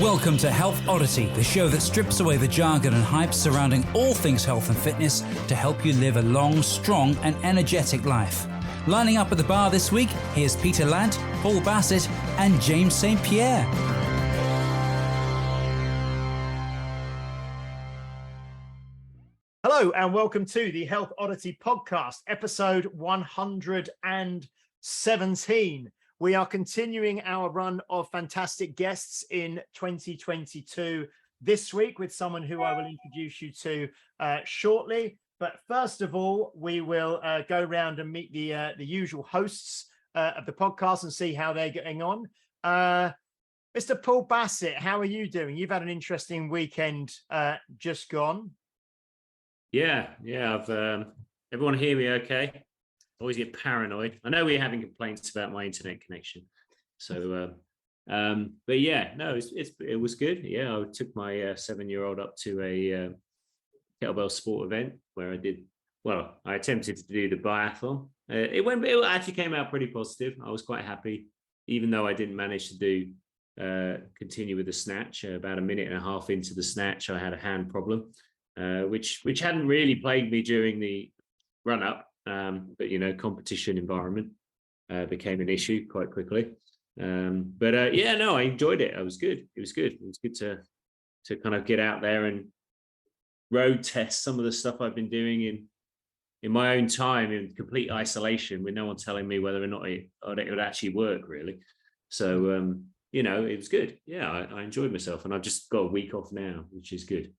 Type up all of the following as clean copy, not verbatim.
Welcome to Health Oddity, the show that strips away the jargon and hype surrounding all things health and fitness to help you live a long, strong and energetic life. Lining up at the bar this week, here's Peter Lant, Paul Bassett and James St. Pierre. Hello and welcome to the Health Oddity podcast, episode 117. We are continuing our run of fantastic guests in 2022 this week with someone who I will introduce you to shortly. But first of all, we will go around and meet the usual hosts of the podcast and see how they're getting on. Mr. Paul Bassett, how are you doing? You've had an interesting weekend just gone. Yeah. I've everyone hear me okay? Always get paranoid. I know we're having complaints about my internet connection. So but yeah, no, it was good. Yeah, I took my 7-year-old up to a kettlebell sport event where I attempted to do the biathlon. It actually came out pretty positive. I was quite happy, even though I didn't manage to do continue with the snatch. About a minute and a half into the snatch, I had a hand problem. Which hadn't really plagued me during the run-up, but competition environment became an issue quite quickly. I enjoyed it. It was good. It was good to kind of get out there and road test some of the stuff I've been doing in my own time in complete isolation, with no one telling me whether or not it would actually work really. So it was good. Yeah, I enjoyed myself, and I've just got a week off now, which is good.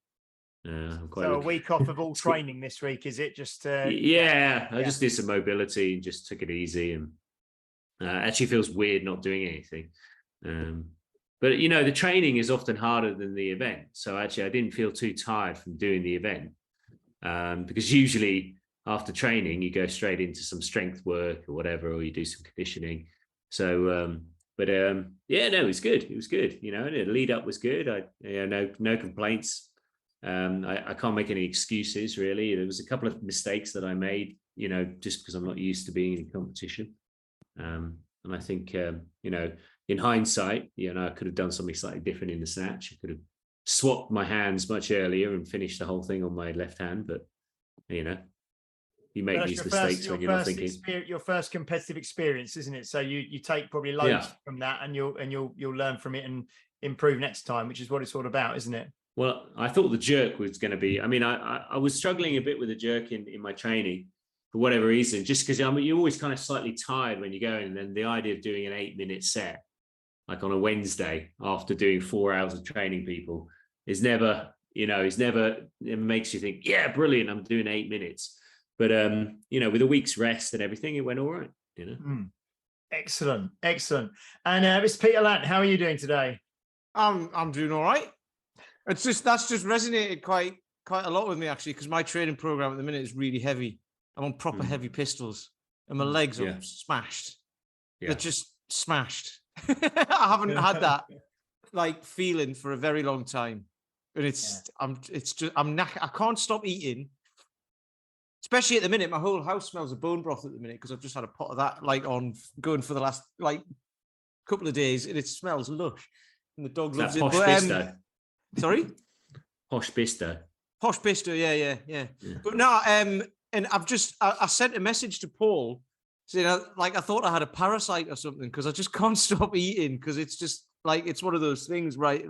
So a week off of all training this week, is it? Just I just did some mobility and just took it easy, and actually feels weird not doing anything. But the training is often harder than the event. So actually I didn't feel too tired from doing the event, because usually after training you go straight into some strength work or whatever, or you do some conditioning. So it was good. It was good. The lead up was good. No complaints. I can't make any excuses really. There was a couple of mistakes that I made, just because I'm not used to being in competition. And I think, in hindsight, I could have done something slightly different in the snatch. I could have swapped my hands much earlier and finished the whole thing on my left hand. But, you make these mistakes when you're not thinking. Your first competitive experience, isn't it? So you take probably loads from that, and you'll learn from it and improve next time, which is what it's all about, isn't it? Well, I thought the jerk was going to be, I was struggling a bit with the jerk in my training for whatever reason, just because you're always kind of slightly tired when you go in. And then the idea of doing an 8-minute set, like on a Wednesday after doing 4 hours of training people, is never, it makes you think, yeah, brilliant, I'm doing 8 minutes. But, with a week's rest and everything, it went all right, Excellent. And Mr. Peter Lant, how are you doing today? I'm doing all right. That's just resonated quite a lot with me actually, because my training program at the minute is really heavy. I'm on proper heavy pistols, and my legs are smashed. Yeah. They're just smashed. I haven't had that feeling for a very long time, and I can't stop eating. Especially at the minute, my whole house smells of bone broth at the minute because I've just had a pot of that on going for the last couple of days, and it smells lush, and the dog loves it. Sorry? Posh Bisto, yeah. But no, and I sent a message to Paul saying, I thought I had a parasite or something, because I just can't stop eating, because it's just it's one of those things, right?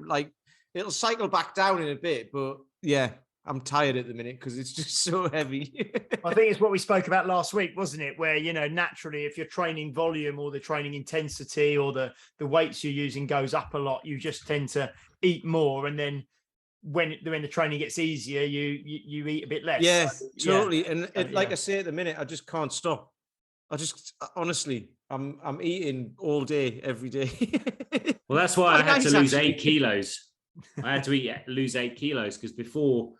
It'll cycle back down in a bit, but yeah, I'm tired at the minute because it's just so heavy. I think it's what we spoke about last week, wasn't it? Where, naturally, if your training volume or the training intensity or the weights you're using goes up a lot, you just tend to eat more. And then when the training gets easier, you eat a bit less. Yeah, totally. Yeah. And I say at the minute, I just can't stop. Honestly, I'm eating all day, every day. Well, that's why I had to lose 8 kilos. I had to lose 8 kilos because before,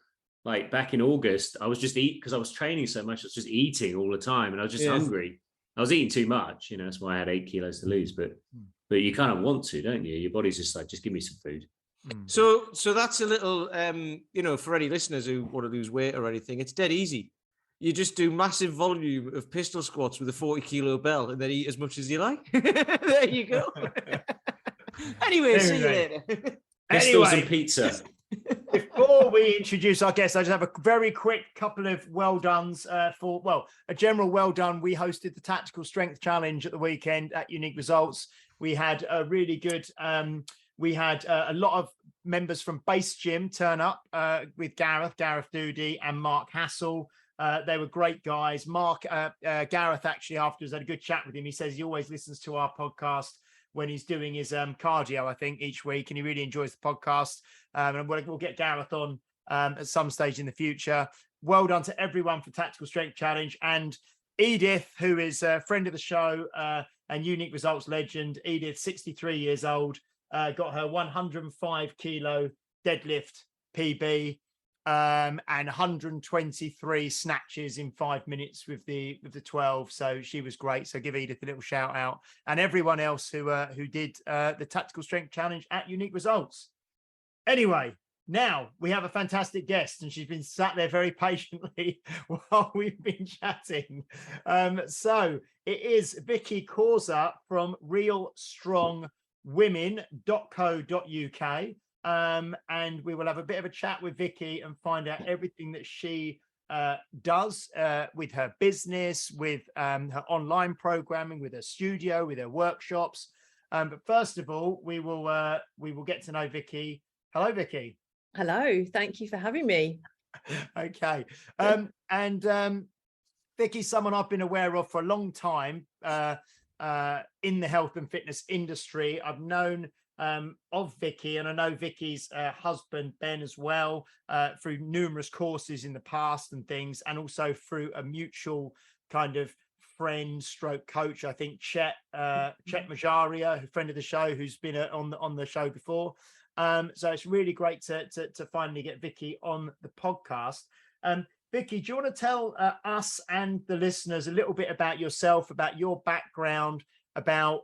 back in August, I was just because I was training so much, I was just eating all the time, and I was just hungry. I was eating too much, that's why I had 8 kilos to lose. But you kind of want to, don't you? Your body's just just give me some food. So that's a little, for any listeners who want to lose weight or anything, it's dead easy. You just do massive volume of pistol squats with a 40-kilo bell, and then eat as much as you like. There you go. Anyway, see you later. Pistols Anyway, and pizza. before we introduce our guests, I just have a very quick couple of well dones a general well done. We hosted the Tactical Strength Challenge at the weekend at Unique Results. We had a really good, we had a lot of members from Base Gym turn up with Gareth Doody and Mark Hassel. They were great guys. Gareth actually afterwards had a good chat with him. He says he always listens to our podcast when he's doing his cardio, I think, each week, and he really enjoys the podcast. And we'll get Gareth on at some stage in the future. Well done to everyone for Tactical Strength Challenge. And Edith, who is a friend of the show and Unique Results legend. Edith, 63 years old, got her 105 kilo deadlift PB and 123 snatches in 5 minutes with the 12. So she was great. So give Edith a little shout out, and everyone else who did the Tactical Strength Challenge at Unique Results. Anyway, now we have a fantastic guest, and she's been sat there very patiently while we've been chatting. So it is Vicki Causer from Real.Strong.Women.co.uk. And we will have a bit of a chat with Vicki and find out everything that she does with her business, with her online programming, with her studio, with her workshops. But first of all, we will get to know Vicki. Hello, Vicki. Hello, thank you for having me. Okay. Vicki's someone I've been aware of for a long time in the health and fitness industry. I've known of Vicki, and I know Vicki's husband Ben as well through numerous courses in the past and things, and also through a mutual kind of friend stroke coach, I think Chet Majaria, a friend of the show who's been on the show before. So it's really great to finally get Vicki on the podcast. Vicki, do you want to tell us and the listeners a little bit about yourself, about your background, about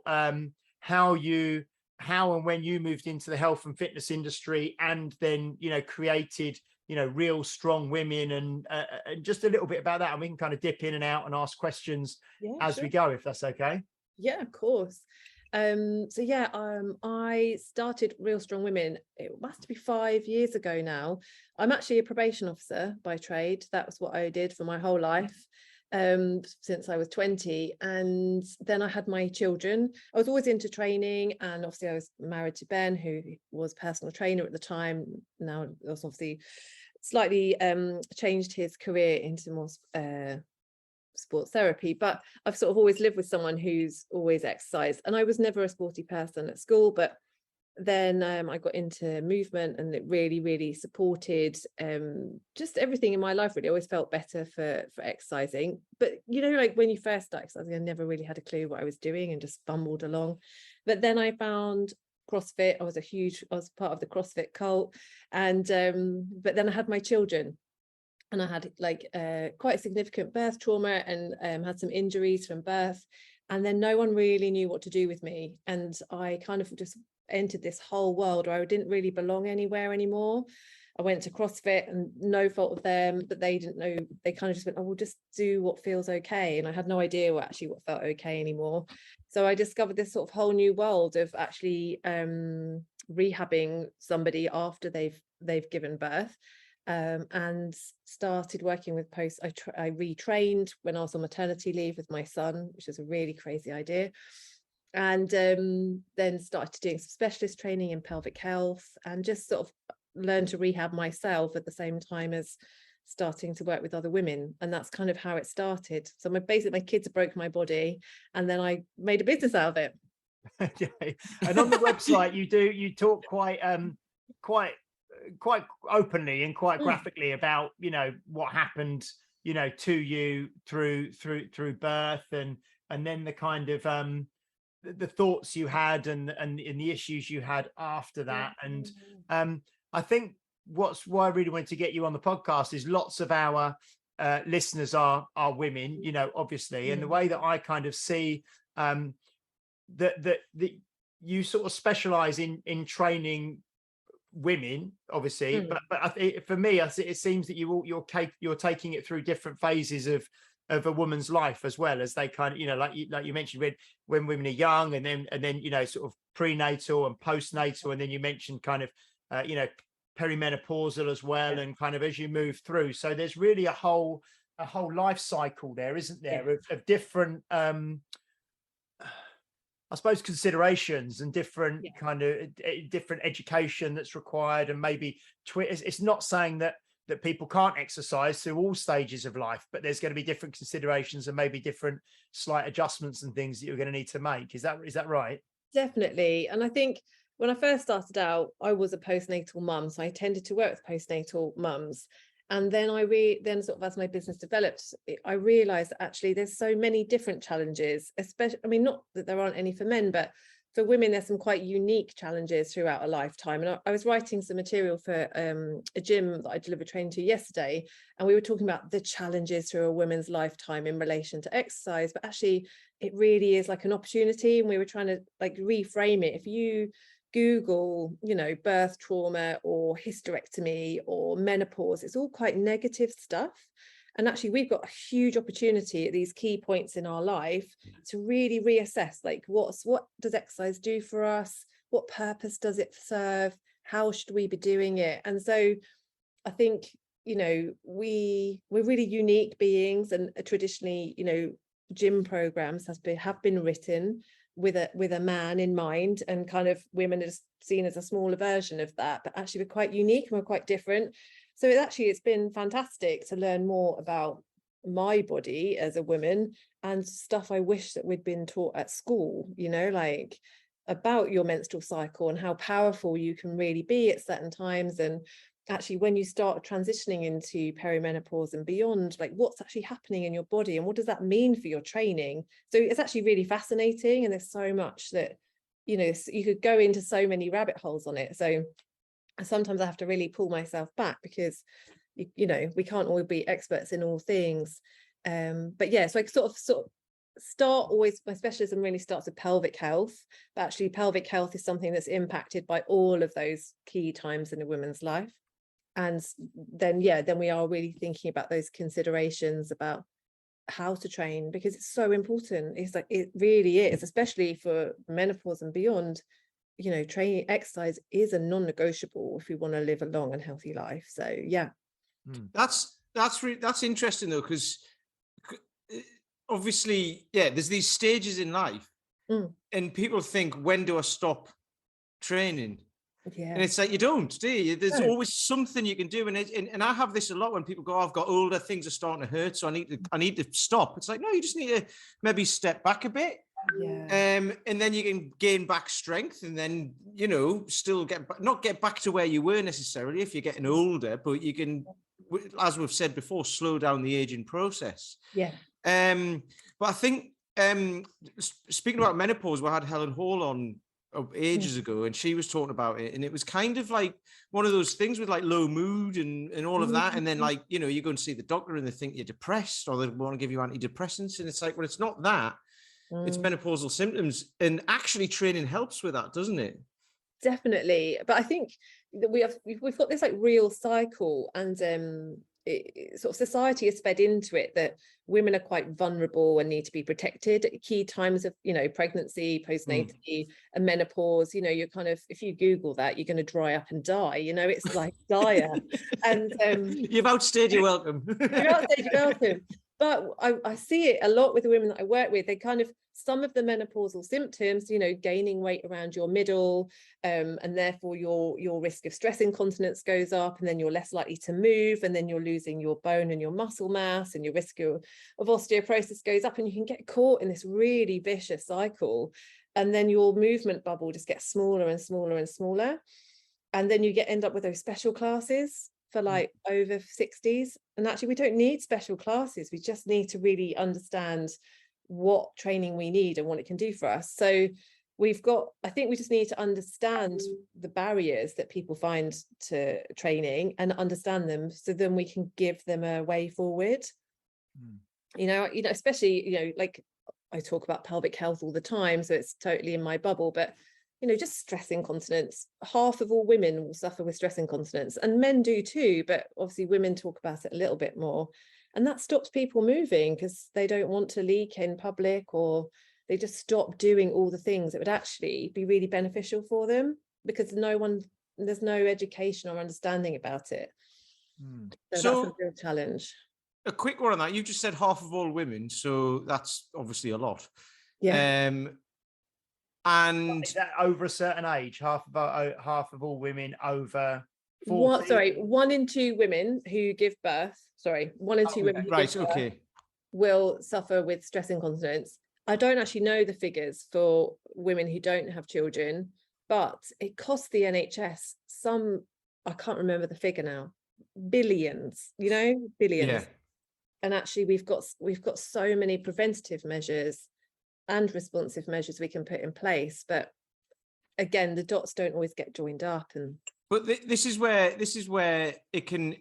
how and when you moved into the health and fitness industry, and then created Real Strong Women, and just a little bit about that, and we can kind of dip in and out and ask questions as we go, if that's okay. Yeah, of course. I started Real Strong Women, it must be 5 years ago now. I'm actually a probation officer by trade. That was what I did for my whole life since I was 20. And then I had my children. I was always into training, and obviously I was married to Ben, who was personal trainer at the time. Now was obviously slightly changed his career into more sports therapy, but I've sort of always lived with someone who's always exercised, and I was never a sporty person at school, but then I got into movement, and it really supported just everything in my life. Really, I always felt better for exercising, but like when you first start exercising, I never really had a clue what I was doing and just bumbled along. But then I found CrossFit. I was part of the CrossFit cult, and but then I had my children. And I had quite a significant birth trauma, and had some injuries from birth. And then no one really knew what to do with me. And I kind of just entered this whole world where I didn't really belong anywhere anymore. I went to CrossFit, and no fault of them, but they didn't know. They kind of just went, oh, we'll just do what feels okay. And I had no idea what felt okay anymore. So I discovered this sort of whole new world of actually rehabbing somebody after they've given birth. And started working with post. I retrained when I was on maternity leave with my son, which was a really crazy idea, and then started doing some specialist training in pelvic health, and just sort of learned to rehab myself at the same time as starting to work with other women. And that's kind of how it started. So my kids broke my body, and then I made a business out of it. Okay. And on the website you talk quite openly and quite graphically about what happened to you through birth, and then the kind of the thoughts you had and the issues you had after that. And I think why I really wanted to get you on the podcast is lots of our listeners are women, obviously, and the way that I kind of see that you sort of specialize in training women, obviously, but for me, it seems that you're taking it through different phases of a woman's life, as well as they kind of like you mentioned when women are young, and then sort of prenatal and postnatal, and then you mentioned kind of perimenopausal as well, and kind of as you move through. So there's really a whole life cycle there, isn't there, of different I suppose considerations and different kind of different education that's required, and maybe it's not saying that people can't exercise through all stages of life, but there's going to be different considerations and maybe different slight adjustments and things that you're going to need to make. Is that right? Definitely. And I think when I first started out, I was a postnatal mum, so I tended to work with postnatal mums. And then then sort of as my business developed, I realized that actually there's so many different challenges, especially, I mean, not that there aren't any for men, but for women, there's some quite unique challenges throughout a lifetime. And I was writing some material for a gym that I delivered training to yesterday, and we were talking about the challenges through a woman's lifetime in relation to exercise, but actually it really is like an opportunity. And we were trying to like reframe it. If you Google, birth trauma or hysterectomy or menopause, it's all quite negative stuff. And actually, we've got a huge opportunity at these key points in our life to really reassess, like, what does exercise do for us? What purpose does it serve? How should we be doing it? And so I think, we're really unique beings, and traditionally, gym programs have been written with a man in mind, and kind of women are seen as a smaller version of that, but actually we're quite unique and we're quite different. So it's been fantastic to learn more about my body as a woman, and stuff I wish that we'd been taught at school, like about your menstrual cycle and how powerful you can really be at certain times. And actually, when you start transitioning into perimenopause and beyond, like what's actually happening in your body and what does that mean for your training? So it's actually really fascinating, and there's so much that you could go into so many rabbit holes on it. So sometimes I have to really pull myself back, because we can't all be experts in all things. But yeah, so I sort of start always, my specialism really starts with pelvic health, but actually pelvic health is something that's impacted by all of those key times in a woman's life. And then we are really thinking about those considerations about how to train, because it's so important. It's like, it really is, especially for menopause and beyond. Training, exercise is a non-negotiable if we want to live a long and healthy life. So that's interesting though, because obviously there's these stages in life, and people think, when do I stop training? And it's like, you don't, do you? There's always something you can do. And I have this a lot when people go, I've got older, things are starting to hurt, so I need to stop. It's like, no, you just need to maybe step back a bit. And then you can gain back strength, and then still not get back to where you were necessarily if you're getting older, but you can, as we've said before, slow down the aging process. But I think speaking about menopause, we had Helen Hall on ages ago, and she was talking about it, and it was kind of like one of those things with like low mood and all of that, and then like you go and see the doctor and they think you're depressed, or they want to give you antidepressants, and it's like, well, it's not that. It's menopausal symptoms, and actually training helps with that, doesn't it? Definitely. But I think that we've got this like real cycle, and sort of society has fed into it that women are quite vulnerable and need to be protected at key times of pregnancy, postnatally, and menopause. You're kind of, if you Google that, you're going to dry up and die. It's like dire. And you've outstayed your welcome. You've outstayed your welcome. But I see it a lot with the women that I work with. They kind of, some of the menopausal symptoms, gaining weight around your middle, and therefore your risk of stress incontinence goes up, and then you're less likely to move, and then you're losing your bone and your muscle mass, and your risk of osteoporosis goes up, and you can get caught in this really vicious cycle. And then your movement bubble just gets smaller and smaller and smaller. And then you end up with those special classes for like over 60s. And actually, we don't need special classes. We just need to really understand what training we need and what it can do for us. So I think we just need to understand the barriers that people find to training and understand them, so then we can give them a way forward. Especially, like I talk about pelvic health all the time, so it's totally in my bubble, but just stress incontinence. Half of all women will suffer with stress incontinence, and men do too, but obviously women talk about it a little bit more. And that stops people moving because they don't want to leak in public, or they just stop doing all the things that would actually be really beneficial for them, because no one there's no education or understanding about it. So that's a real challenge. A quick one on that. You just said half of all women, so that's obviously a lot. Yeah. And is that over a certain age? Half of all women over 40? 1 in 2 women who give birth. Sorry, 1 in 2 women who give birth will suffer with stress incontinence. I don't actually know the figures for women who don't have children, but it costs the NHS some, I can't remember the figure now, billions, billions. Yeah. And actually we've got so many preventative measures and responsive measures we can put in place, but again, the dots don't always get joined up. But this is where it can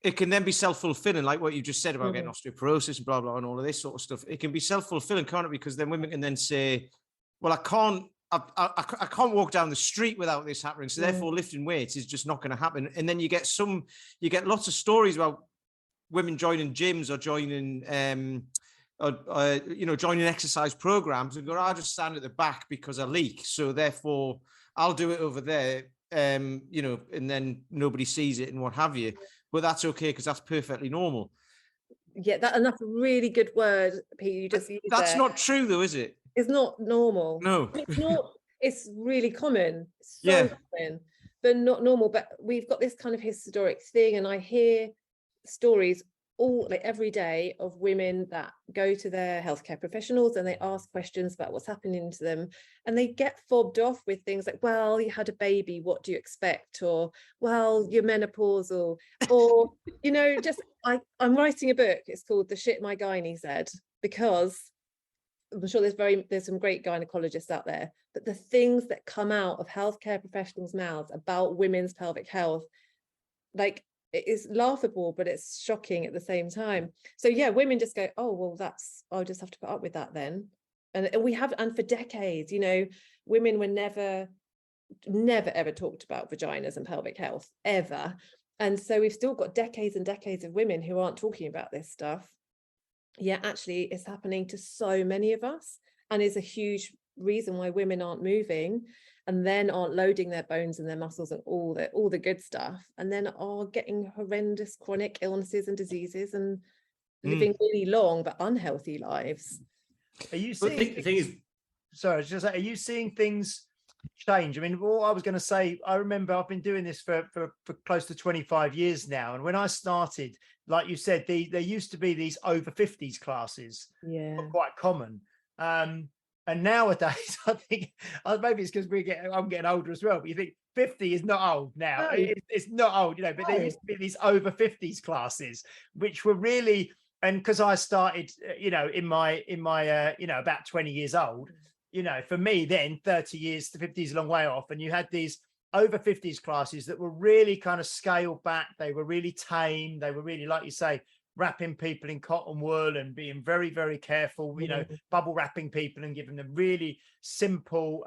then be self-fulfilling, like what you just said about getting osteoporosis and blah blah and all of this sort of stuff. It can be self-fulfilling, can't it? Because then women can then say, well, I can't walk down the street without this happening, so therefore lifting weights is just not going to happen. And then you get lots of stories about women joining gyms or joining joining exercise programs and go, I'll just stand at the back because I leak, so therefore I'll do it over there, and then nobody sees it and what have you. But that's okay because that's perfectly normal. Yeah, that's a really good word, Pete. You just used that's not true, though, is it? It's not normal. No, it's not. It's really common. So common, but not normal. But we've got this kind of historic thing, and I hear stories every day of women that go to their healthcare professionals and they ask questions about what's happening to them, and they get fobbed off with things like, well, you had a baby, what do you expect? Or, well, you're menopausal, or I'm writing a book, it's called The Shit My Gynae Said, because I'm sure there's some great gynecologists out there, but the things that come out of healthcare professionals' mouths about women's pelvic health, like, it is laughable, but it's shocking at the same time. So yeah, women just go, oh, well, I'll just have to put up with that then. And for decades, women were never ever talked about vaginas and pelvic health ever. And so we've still got decades and decades of women who aren't talking about this stuff. Yeah, actually it's happening to so many of us, and is a huge reason why women aren't moving, and then aren't loading their bones and their muscles and all the good stuff, and then are getting horrendous chronic illnesses and diseases and living really long but unhealthy lives. Are you seeing the thing is, sorry, just are you seeing things change? I mean, what I was going to say, I remember I've been doing this for close to 25 years now, and when I started, like you said, there used to be these over 50s classes, were quite common. And nowadays, I think maybe it's because I'm getting older as well, but you think 50 is not old now. No. It's not old, but there used to be these over 50s classes, which were really, and because I started, in my about 20 years old, for me then 30 years to 50 is a long way off. And you had these over 50s classes that were really kind of scaled back. They were really tame. They were really, like you say, wrapping people in cotton wool and being very, very careful, bubble wrapping people and giving them really simple,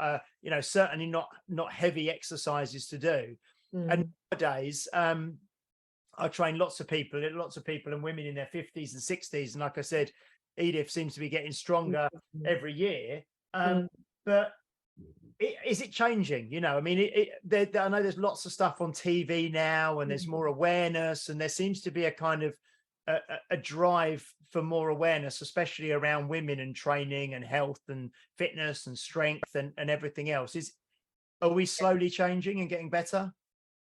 certainly not heavy exercises to do. And nowadays, I train lots of people and women in their 50s and 60s. And like I said, Edith seems to be getting stronger every year. But is it changing? I mean, I know there's lots of stuff on TV now, and there's more awareness, and there seems to be a kind of a drive for more awareness, especially around women and training and health and fitness and strength and everything else. Are we slowly changing and getting better?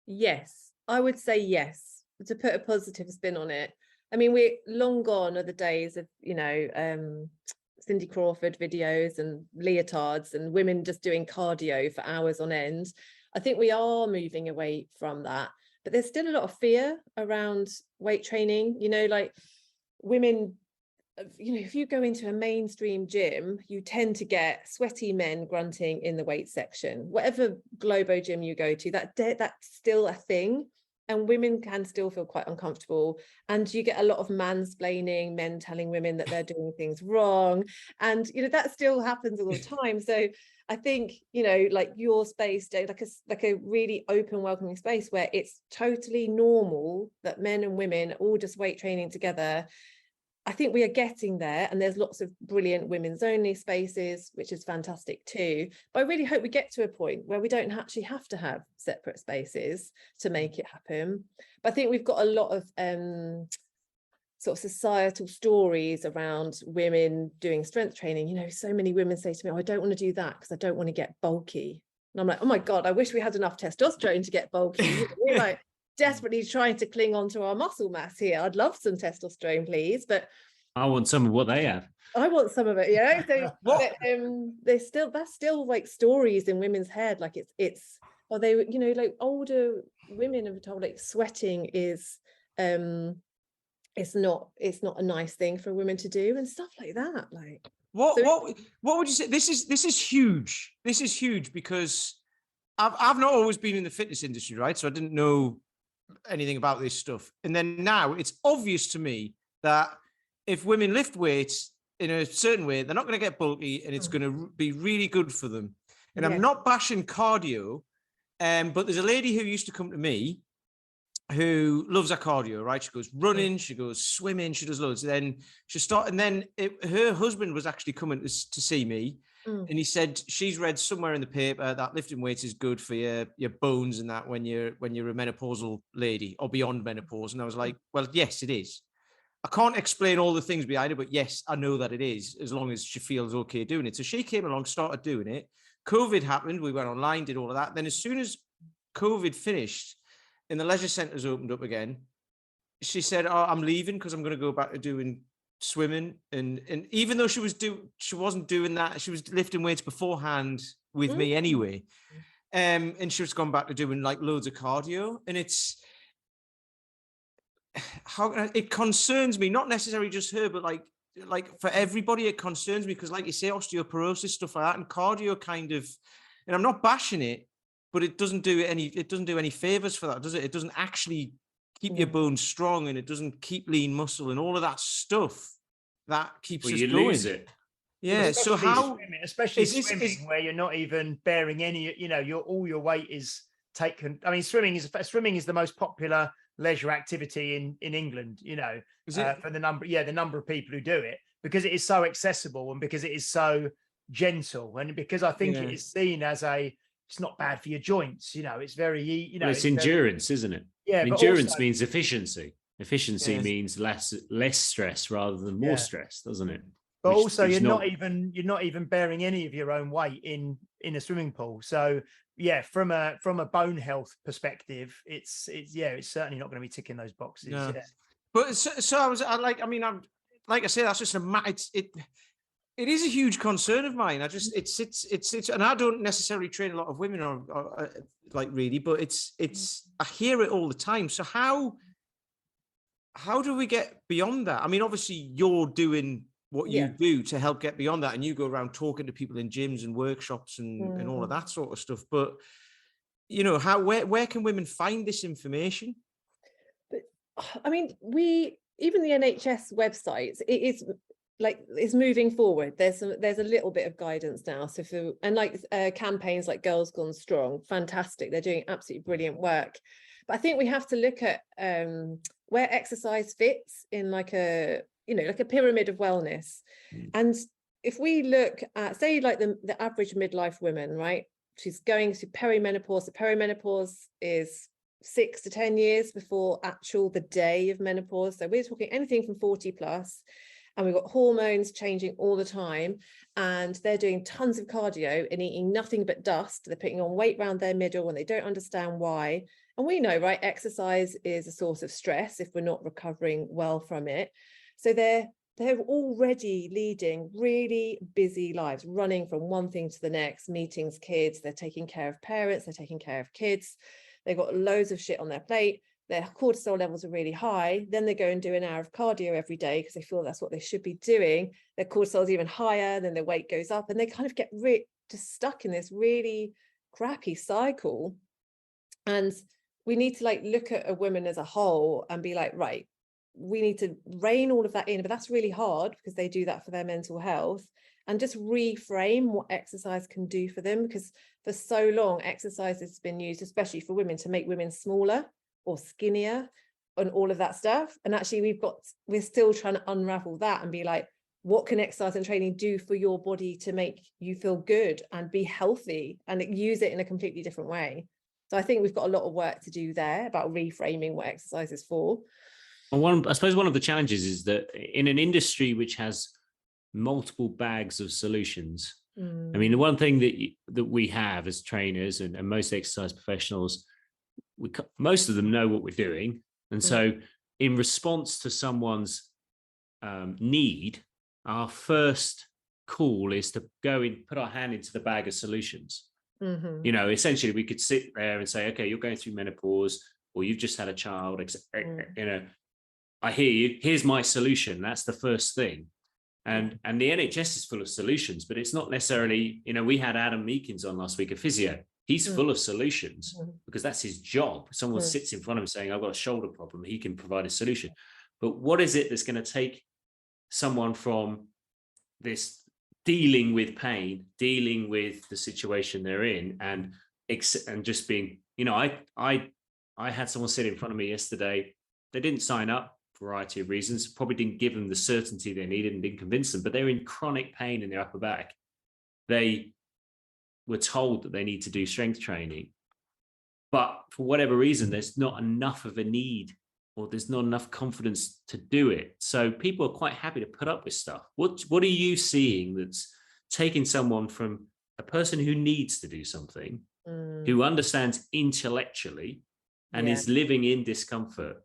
Yes, I would say yes, to put a positive spin on it. I mean, we're long gone are the days of, Cindy Crawford videos and leotards and women just doing cardio for hours on end. I think we are moving away from that. But there's still a lot of fear around weight training, like women, if you go into a mainstream gym, you tend to get sweaty men grunting in the weight section. Whatever Globo gym you go to, that's still a thing. And women can still feel quite uncomfortable. And you get a lot of mansplaining, men telling women that they're doing things wrong. And, that still happens all the time. So I think, like your space, Dave, like a really open, welcoming space where it's totally normal that men and women all just weight training together. I think we are getting there, and there's lots of brilliant women's only spaces, which is fantastic too. But I really hope we get to a point where we don't actually have to have separate spaces to make it happen. But I think we've got a lot of sort of societal stories around women doing strength training. You know, so many women say to me, oh, I don't want to do that because I don't want to get bulky. And I'm like, oh my God, I wish we had enough testosterone to get bulky. We're like desperately trying to cling on to our muscle mass here. I'd love some testosterone, please. But I want some of what they have. I want some of it, you know. So that's still like stories in women's head. Like or they, you know, like older women have told like sweating is it's not a nice thing for women to do and stuff like that. Like what would you say? This is huge. This is huge because I've not always been in the fitness industry, right? So I didn't know anything about this stuff. And then now it's obvious to me that if women lift weights in a certain way, they're not going to get bulky, and it's going to be really good for them. And I'm not bashing cardio, but there's a lady who used to come to me who loves her cardio, right? She goes running, she goes swimming, she does loads. Then her husband was actually coming to see me, and he said she's read somewhere in the paper that lifting weights is good for your bones and that when you're a menopausal lady or beyond menopause. And I was like, well, yes, it is. I can't explain all the things behind it, but yes, I know that it is, as long as she feels okay doing it. So she came along, started doing it. COVID happened. We went online, did all of that. Then as soon as COVID finished and the leisure centres opened up again, she said, oh, I'm leaving because I'm going to go back to doing swimming. And even though she wasn't doing that, she was lifting weights beforehand with me anyway. And she was gone back to doing like loads of cardio. And it concerns me, not necessarily just her, but like for everybody, it concerns me because, like you say, osteoporosis, stuff like that, and cardio kind of, and I'm not bashing it, but it doesn't do any favors for that, does it? It doesn't actually keep your bones strong, and it doesn't keep lean muscle and all of that stuff that keeps us going. Lose it. Yeah. Especially so swimming, especially swimming, where you're not even bearing any, you know, all your weight is taken. I mean, swimming is the most popular leisure activity in England, you know, for the number of people who do it, because it is so accessible and because it is so gentle, and because I think it is seen as it's not bad for your joints, you know, it's very, you know, well, it's endurance, isn't it? Yeah. Endurance also means efficiency. Efficiency means less stress rather than more stress, doesn't it? But also you're not even bearing any of your own weight in a swimming pool. So yeah, from a bone health perspective, it's certainly not going to be ticking those boxes. No. Yeah. But I'm like I say, that's just it is a huge concern of mine. It's and I don't necessarily train a lot of women or like really, but I hear it all the time. So how do we get beyond that? I mean, obviously you're doing what you do to help get beyond that, and you go around talking to people in gyms and workshops and all of that sort of stuff. But you know, where can women find this information? But I mean, even the NHS websites, it's moving forward. There's a little bit of guidance now. So campaigns like Girls Gone Strong, fantastic. They're doing absolutely brilliant work. But I think we have to look at where exercise fits in like a pyramid of wellness. And if we look at, say, like the average midlife woman, right? She's going through perimenopause. The perimenopause is 6 to 10 years before the day of menopause. So we're talking anything from 40 plus. And we've got hormones changing all the time, and they're doing tons of cardio and eating nothing but dust. They're putting on weight around their middle and they don't understand why. And we know, right, exercise is a source of stress if we're not recovering well from it. So they're already leading really busy lives, running from one thing to the next, meetings, kids, they're taking care of parents, they're taking care of kids. They've got loads of shit on their plate. Their cortisol levels are really high. Then they go and do an hour of cardio every day because they feel that's what they should be doing. Their cortisol is even higher, then their weight goes up, and they kind of get just stuck in this really crappy cycle. And we need to look at a woman as a whole and be like, right, we need to rein all of that in, but that's really hard because they do that for their mental health, and just reframe what exercise can do for them, because for so long exercise has been used, especially for women, to make women smaller or skinnier, on all of that stuff. And actually we're still trying to unravel that and be like, what can exercise and training do for your body to make you feel good and be healthy, and use it in a completely different way. So I think we've got a lot of work to do there about reframing what exercise is for. Well, I suppose one of the challenges is that in an industry which has multiple bags of solutions, I mean, the one thing that we have as trainers and most exercise professionals, most of them know what we're doing. And so in response to someone's need, our first call is to go in, put our hand into the bag of solutions. You know, essentially we could sit there and say, okay, you're going through menopause, or you've just had a child, you know, I hear you, here's my solution. That's the first thing. And the NHS is full of solutions, but it's not necessarily, you know, we had Adam Meakins on last week, a physio. He's full of solutions because that's his job. Someone sits in front of him saying, I've got a shoulder problem. He can provide a solution. But what is it that's going to take someone from this dealing with pain, dealing with the situation they're in, and just being, you know, I had someone sit in front of me yesterday. They didn't sign up for a variety of reasons, probably didn't give them the certainty they needed and didn't convince them, but they're in chronic pain in their upper back. They were told that they need to do strength training, but for whatever reason, there's not enough of a need, or there's not enough confidence to do it. So people are quite happy to put up with stuff. What are you seeing that's taking someone from a person who needs to do something, who understands intellectually and is living in discomfort,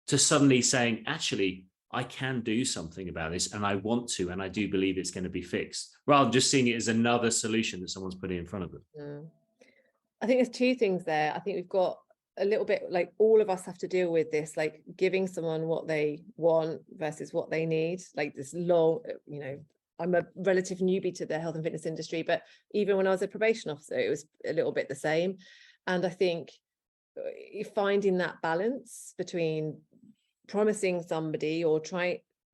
to suddenly saying, actually, I can do something about this, and I want to, and I do believe it's going to be fixed, rather than just seeing it as another solution that someone's putting in front of them? I think there's two things there. I think we've got a little bit, like, all of us have to deal with this, like giving someone what they want versus what they need, like this long, you know, I'm a relative newbie to the health and fitness industry, but even when I was a probation officer, it was a little bit the same. And I think finding that balance between promising somebody or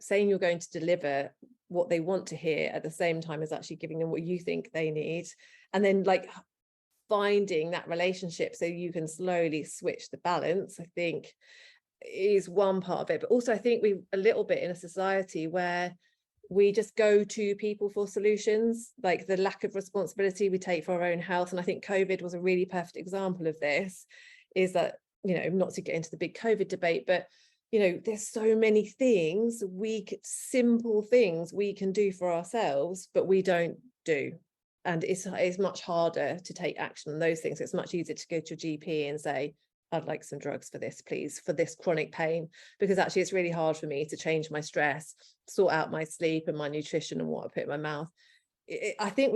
saying you're going to deliver what they want to hear at the same time as actually giving them what you think they need, and then like finding that relationship so you can slowly switch the balance, I think is one part of it. But also I think we a little bit in a society where we just go to people for solutions, like the lack of responsibility we take for our own health. And I think COVID was a really perfect example of this, is that, you know, not to get into the big COVID debate, but, you know, there's so many things, simple things we can do for ourselves, but we don't do. And it's much harder to take action on those things. It's much easier to go to your GP and say, I'd like some drugs for this, please, for this chronic pain, because actually it's really hard for me to change my stress, sort out my sleep and my nutrition and what I put in my mouth. I think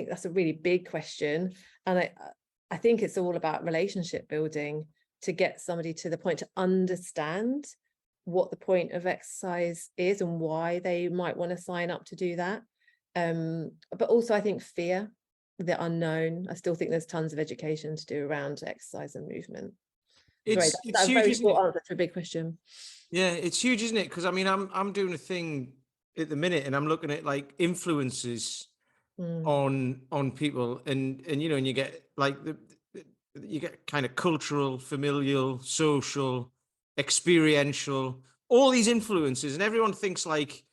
that's a really big question. And I think it's all about relationship building to get somebody to the point to understand what the point of exercise is and why they might want to sign up to do that. But also I think fear, the unknown. I still think there's tons of education to do around exercise and movement. It's That's huge, a very isn't short it? answer to a big question. Yeah, it's huge, isn't it? Because I mean, I'm doing a thing at the minute, and I'm looking at like influences on people, and you know, and you get like you get kind of cultural, familial, social, experiential, all these influences, and everyone thinks like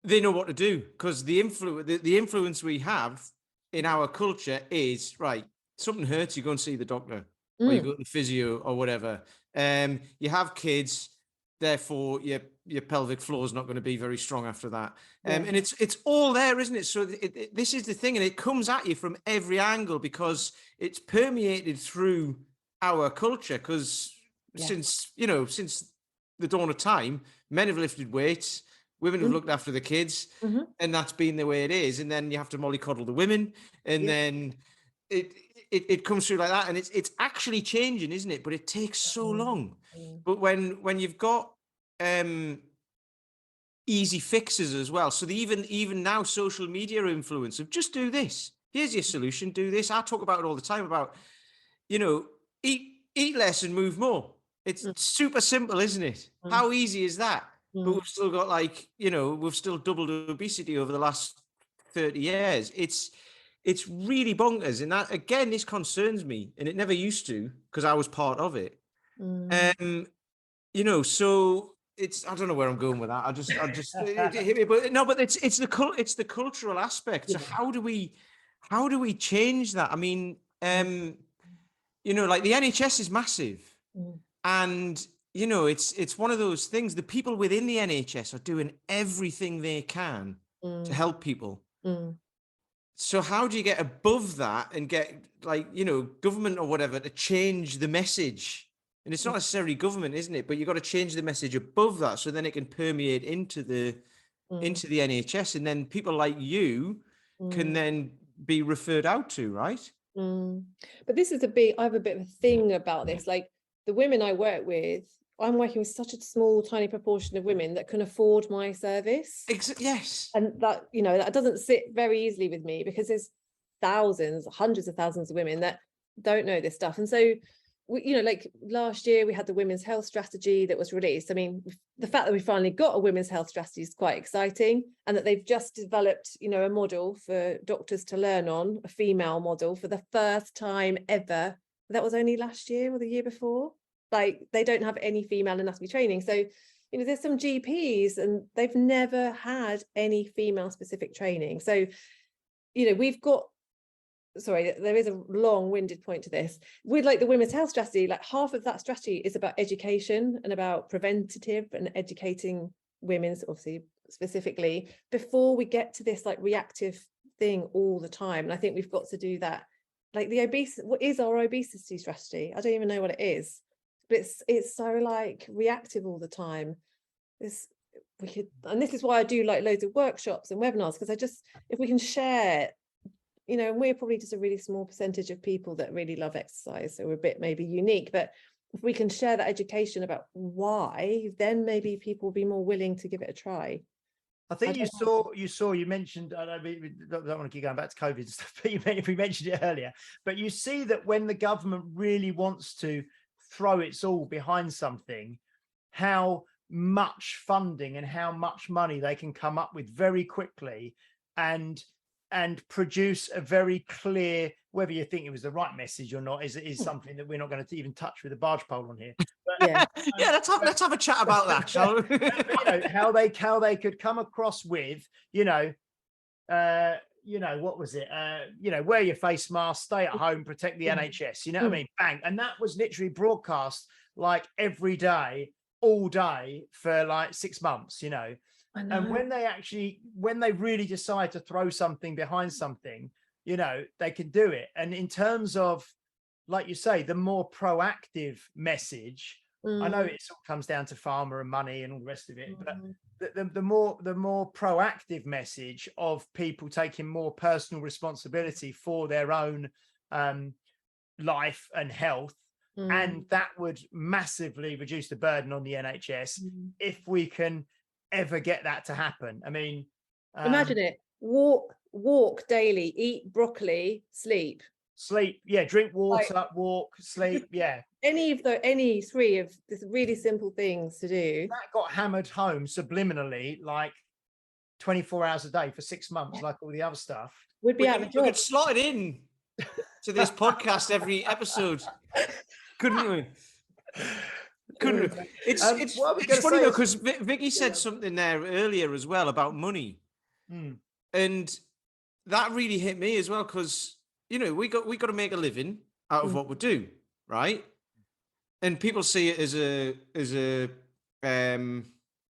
they know what to do, because the influence we have in our culture is, right, something hurts, you go and see the doctor, or you go to the physio or whatever. You have kids, therefore your pelvic floor is not going to be very strong after that. And it's all there, isn't it? So this is the thing, and it comes at you from every angle because it's permeated through our culture. Because since the dawn of time, men have lifted weights, women have looked after the kids, and that's been the way it is. And then you have to mollycoddle the women, and then it comes through like that. And it's actually changing, isn't it? But it takes so long. But when you've got easy fixes as well, so even now social media influence of just do this. Here's your solution. Do this. I talk about it all the time about, you know, eat less and move more. It's super simple, isn't it? How easy is that? But we've still got we've still doubled obesity over the last 30 years. It's really bonkers. And that, again, this concerns me, and it never used to, because I was part of it. You know, so it's, I don't know where I'm going with that. I just it hit me, but no, but it's the cultural aspect. So how do we change that? I mean, you know, like the NHS is massive, and you know, it's one of those things. The people within the NHS are doing everything they can to help people. So how do you get above that and get, like, you know, government or whatever to change the message? And it's not necessarily government, isn't it? But you've got to change the message above that, so then it can permeate into the NHS, and then people like you can then be referred out to, right? But this is I have a bit of a thing about this. Like, the women I work with, I'm working with such a small, tiny proportion of women that can afford my service. Yes. And that, you know, that doesn't sit very easily with me, because there's thousands, hundreds of thousands of women that don't know this stuff. And so, you know, like last year we had the women's health strategy that was released. I mean, the fact that we finally got a women's health strategy is quite exciting, and that they've just developed, you know, a model for doctors to learn on, a female model for the first time ever. That was only last year or the year before. Like, they don't have any female anatomy training. So, you know, there's some GPs and they've never had any female specific training. So, you know, there is a long-winded point to this. With like the women's health strategy, like half of that strategy is about education and about preventative and educating women, obviously specifically, before we get to this like reactive thing all the time. And I think we've got to do that. Like what is our obesity strategy? I don't even know what it is, but it's so like reactive all the time. And this is why I do like loads of workshops and webinars, because if we can share, you know, and we're probably just a really small percentage of people that really love exercise, so we're a bit maybe unique, but if we can share that education about why, then maybe people will be more willing to give it a try. I think you mentioned, I don't want to keep going back to COVID and stuff, but you mentioned it earlier, but you see that when the government really wants to throw its all behind something, how much funding and how much money they can come up with very quickly and produce a very clear, whether you think it was the right message or not is something that we're not going to even touch with a barge pole on here. But, let's have a chat about that, shall we? You know, how they could come across with, you know, what was it? You know, wear your face mask, stay at home, protect the NHS. You know what I mean? Bang, and that was literally broadcast like every day, all day for like 6 months. You know. And when they really decide to throw something behind something, you know, they can do it. And in terms of, like you say, the more proactive message, I know it all comes down to pharma and money and all the rest of it, but the more proactive message of people taking more personal responsibility for their own life and health, and that would massively reduce the burden on the NHS if we can ever get that to happen. I mean, imagine it. Walk daily, eat broccoli, sleep, drink water, walk, sleep, any three of these really simple things to do. That got hammered home subliminally like 24 hours a day for 6 months, like all the other stuff. We'd be out of a job. We could slot it in to this podcast every episode, couldn't we? It's funny though, because Vicki said something there earlier as well about money, and that really hit me as well, because you know we got to make a living out of what we do, right? And people see it as a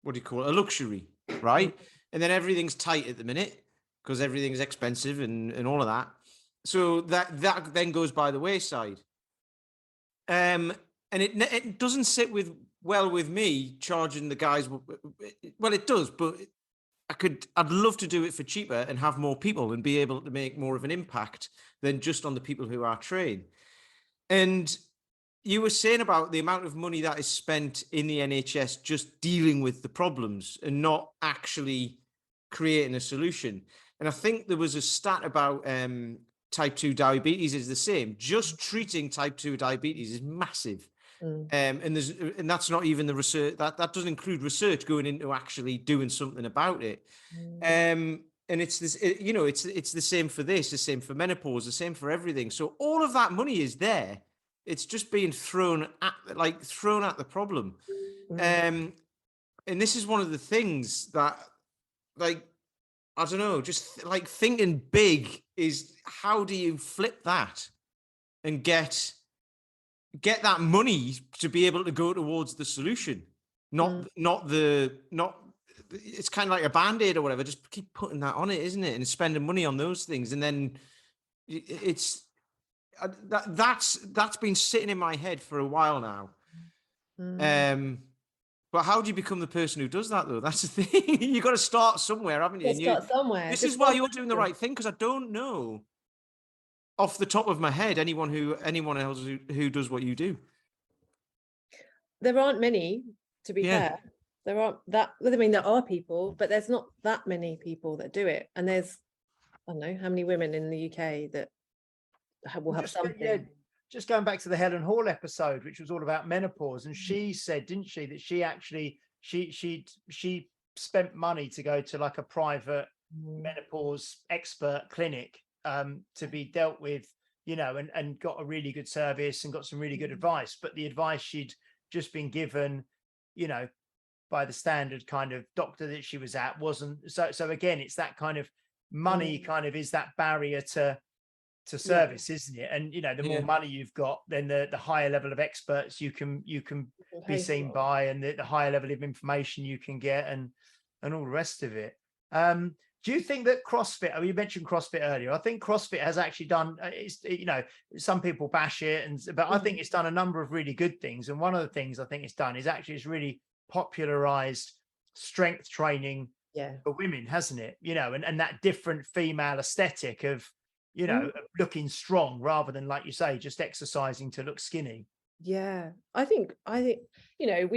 what do you call it, a luxury, right? And then everything's tight at the minute because everything's expensive and all of that, so that then goes by the wayside. And it doesn't sit well with me charging the guys. Well, it does, but I'd love to do it for cheaper and have more people and be able to make more of an impact than just on the people who are trained. And you were saying about the amount of money that is spent in the NHS just dealing with the problems and not actually creating a solution. And I think there was a stat about type 2 diabetes is the same. Just treating type 2 diabetes is massive. And that's not even the research that doesn't include research going into actually doing something about it. And it's this, you know, it's the same for this, the same for menopause, the same for everything. So all of that money is there. it's just being thrown at the problem. And this is one of the things that, like, I don't know, just like thinking big is, how do you flip that and get that money to be able to go towards the solution? It's kind of like a Band-Aid or whatever. Just keep putting that on it, isn't it? And spending money on those things. And then that's been sitting in my head for a while now. But how do you become the person who does that, though? That's the thing. You've got to start somewhere, haven't you? Start somewhere. This is why you're doing the right thing, because I don't know off the top of my head anyone else who does what you do. There aren't many, to be fair. There aren't that. I mean, there are people, but there's not that many people that do it. And there's, I don't know how many women in the UK that will have something. Yeah, just going back to the Helen Hall episode, which was all about menopause, and she said, didn't she, that she actually she spent money to go to like a private menopause expert clinic to be dealt with, you know, and got a really good service and got some really good advice. But the advice she'd just been given, you know, by the standard kind of doctor that she was at wasn't so again, it's that kind of money kind of is that barrier to service, isn't it? And you know, the more money you've got, then the higher level of experts you can be seen by, and the higher level of information you can get, and all the rest of it. Do you think that CrossFit, you mentioned CrossFit earlier, I think CrossFit has actually done, you know, some people bash it, but I think it's done a number of really good things. And one of the things I think it's done is actually it's really popularized strength training for women, hasn't it? You know, and that different female aesthetic of, you know, looking strong rather than, like you say, just exercising to look skinny. Yeah, I think, you know,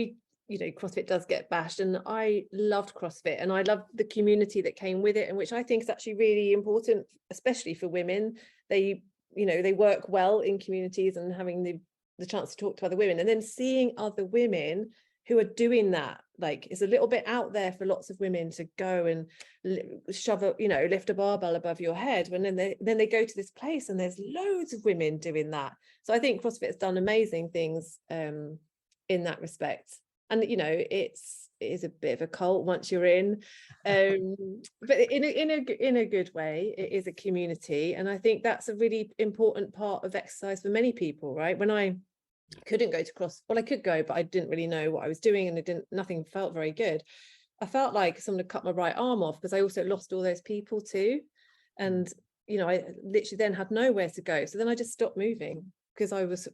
CrossFit does get bashed, and I loved CrossFit, and I loved the community that came with it, and which I think is actually really important, especially for women. They, you know, they work well in communities, and having the chance to talk to other women, and then seeing other women who are doing that, like, it's a little bit out there for lots of women to go and lift a barbell above your head, and then they go to this place and there's loads of women doing that. So I think CrossFit has done amazing things in that respect. And you know, it is a bit of a cult once you're in, but in a good way. It is a community, and I think that's a really important part of exercise for many people, right? When I couldn't go to I could go, but I didn't really know what I was doing, and nothing felt very good. I felt like someone had cut my right arm off, because I also lost all those people too, and you know, I literally then had nowhere to go. So then I just stopped moving, because I was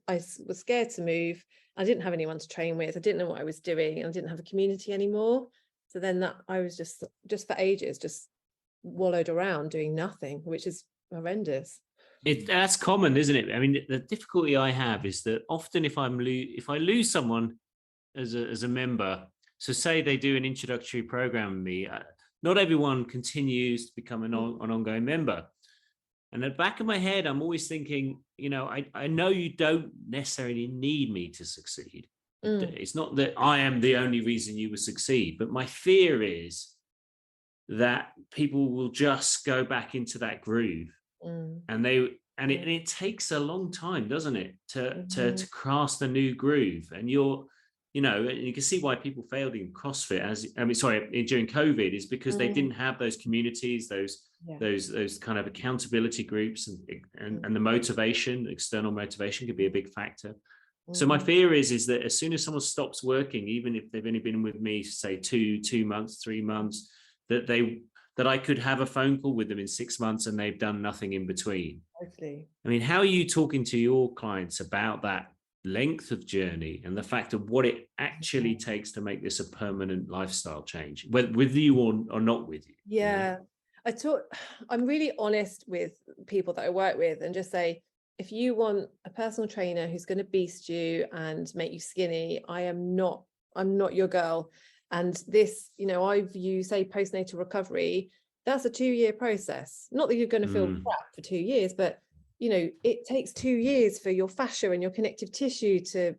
scared to move. I didn't have anyone to train with. I didn't know what I was doing, and I didn't have a community anymore. So then I was just for ages just wallowed around doing nothing, which is horrendous. That's common, isn't it? I mean, the difficulty I have is that often if I lose someone as a member, so say they do an introductory program with me, not everyone continues to become an ongoing member. And at the back of my head, I'm always thinking, you know, I know you don't necessarily need me to succeed. It's not that I am the only reason you will succeed, but my fear is that people will just go back into that groove. And it takes a long time, doesn't it, to cast a new groove. And you know, and you can see why people failed in CrossFit during COVID, is because they didn't have those communities, those kind of accountability groups, and the motivation, external motivation could be a big factor. So my fear is that as soon as someone stops working, even if they've only been with me, say 2 months, 3 months, that I could have a phone call with them in 6 months and they've done nothing in between. Totally. I mean, how are you talking to your clients about that length of journey and the fact of what it actually takes to make this a permanent lifestyle change, whether with you or not with you? Yeah. You know? I'm really honest with people that I work with, and just say, if you want a personal trainer who's going to beast you and make you skinny, I'm not your girl. And this, you know, I view, say, postnatal recovery, that's a 2-year process. Not that you're going to feel crap for 2 years, but you know, it takes 2 years for your fascia and your connective tissue to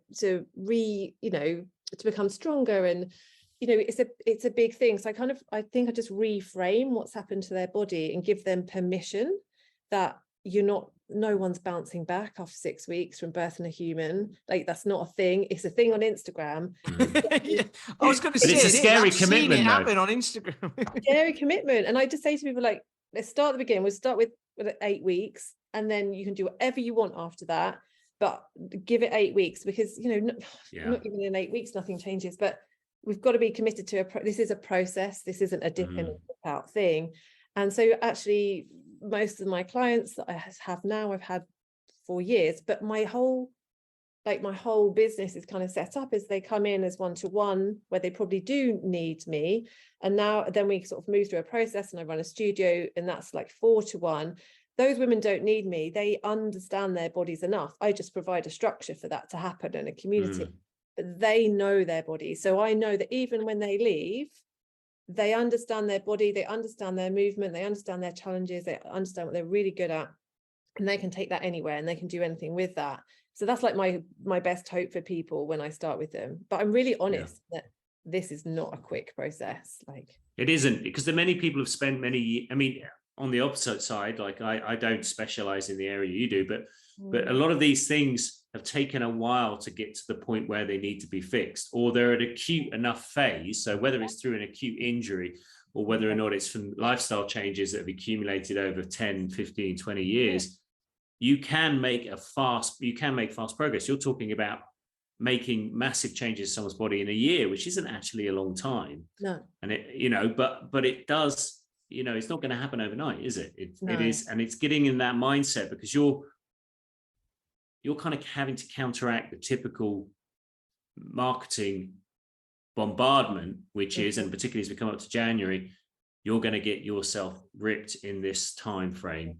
become stronger. And you know, it's a big thing. So I think I just reframe what's happened to their body and give them permission that you're not no one's bouncing back after 6 weeks from birthing a human. Like, that's not a thing. It's a thing on Instagram. Yeah, I was going to But say it's a scary I've seen commitment, it though. happen on Instagram. Scary commitment. And I just say to people, like, let's start at the beginning. We'll start with 8 weeks, and then you can do whatever you want after that, but give it 8 weeks, because not even in 8 weeks nothing changes. But we've got to be committed to this is a process. This isn't a dip in and dip out thing. And so actually most of my clients that I have now, I've had 4 years, but my whole business is kind of set up as they come in as one-to-one, where they probably do need me. And then we sort of move through a process, and I run a studio, and that's like 4-to-1. Those women don't need me. They understand their bodies enough. I just provide a structure for that to happen in a community, but they know their body. So I know that even when they leave, they understand their body, they understand their movement, they understand their challenges, they understand what they're really good at, and they can take that anywhere, and they can do anything with that. So that's like my best hope for people when I start with them. But I'm really honest that this is not a quick process. Like, it isn't, because the many people have spent many, I mean, on the opposite side, like I don't specialize in the area you do, but a lot of these things have taken a while to get to the point where they need to be fixed, or they're at acute enough phase. So whether it's through an acute injury, or whether or not it's from lifestyle changes that have accumulated over 10, 15, 20 years, you can make fast progress. You're talking about making massive changes to someone's body in a year, which isn't actually a long time. No. And it, but it does, it's not going to happen overnight, is it? It is, and it's getting in that mindset, because you're kind of having to counteract the typical marketing bombardment, which is, and particularly as we come up to January, you're going to get yourself ripped in this time frame.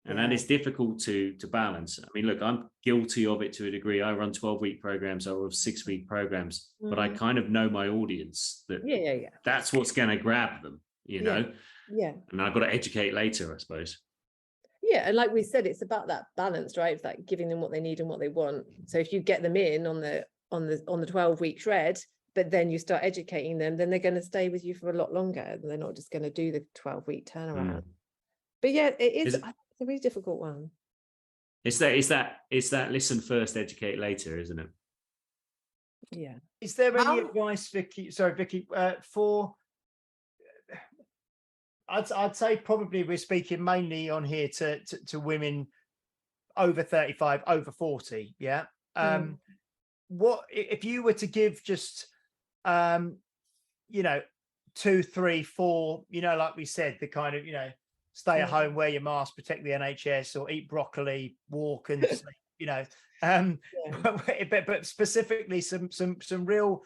And that is difficult to balance. I mean, look, I'm guilty of it to a degree. I run 12-week programs, I run 6-week programs, but I kind of know my audience that that's what's going to grab them, know? Yeah. And I've got to educate later, I suppose. Yeah. And like we said, it's about that balance, right? It's like giving them what they need and what they want. So if you get them in on the 12-week shred, but then you start educating them, then they're going to stay with you for a lot longer, and they're not just going to do the 12-week turnaround. But yeah, it's a really difficult one. It's that listen first, educate later, isn't it? Yeah. Is there any advice, Vicki? Sorry, Vicki, for I'd say probably we're speaking mainly on here to women over 35, over 40. Yeah. What if you were to give just 2, 3, 4, like we said, the kind of, stay at home, wear your mask, protect the NHS, or eat broccoli, walk and sleep, but specifically some real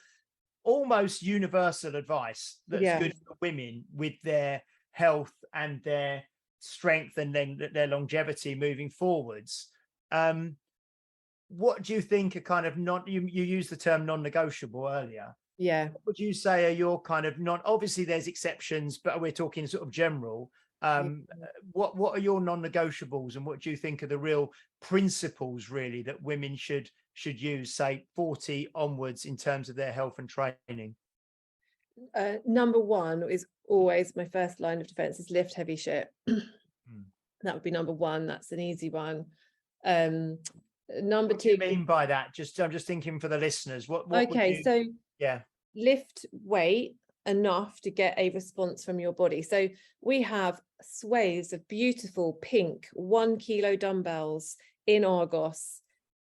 almost universal advice that's good for women with their health and their strength and then their longevity moving forwards. What do you think are kind of you used the term non-negotiable earlier? Yeah. What would you say are your kind of obviously there's exceptions, but we're talking sort of general. What are your non-negotiables, and what do you think are the real principles really that women should use, say 40 onwards, in terms of their health and training? Number one is always my first line of defense is lift heavy shit. That would be number one. That's an easy one. Number what two. What do you mean by that? I'm just thinking for the listeners. What okay, so lift weight enough to get a response from your body. So we have swathes of beautiful pink 1 kilo dumbbells in Argos,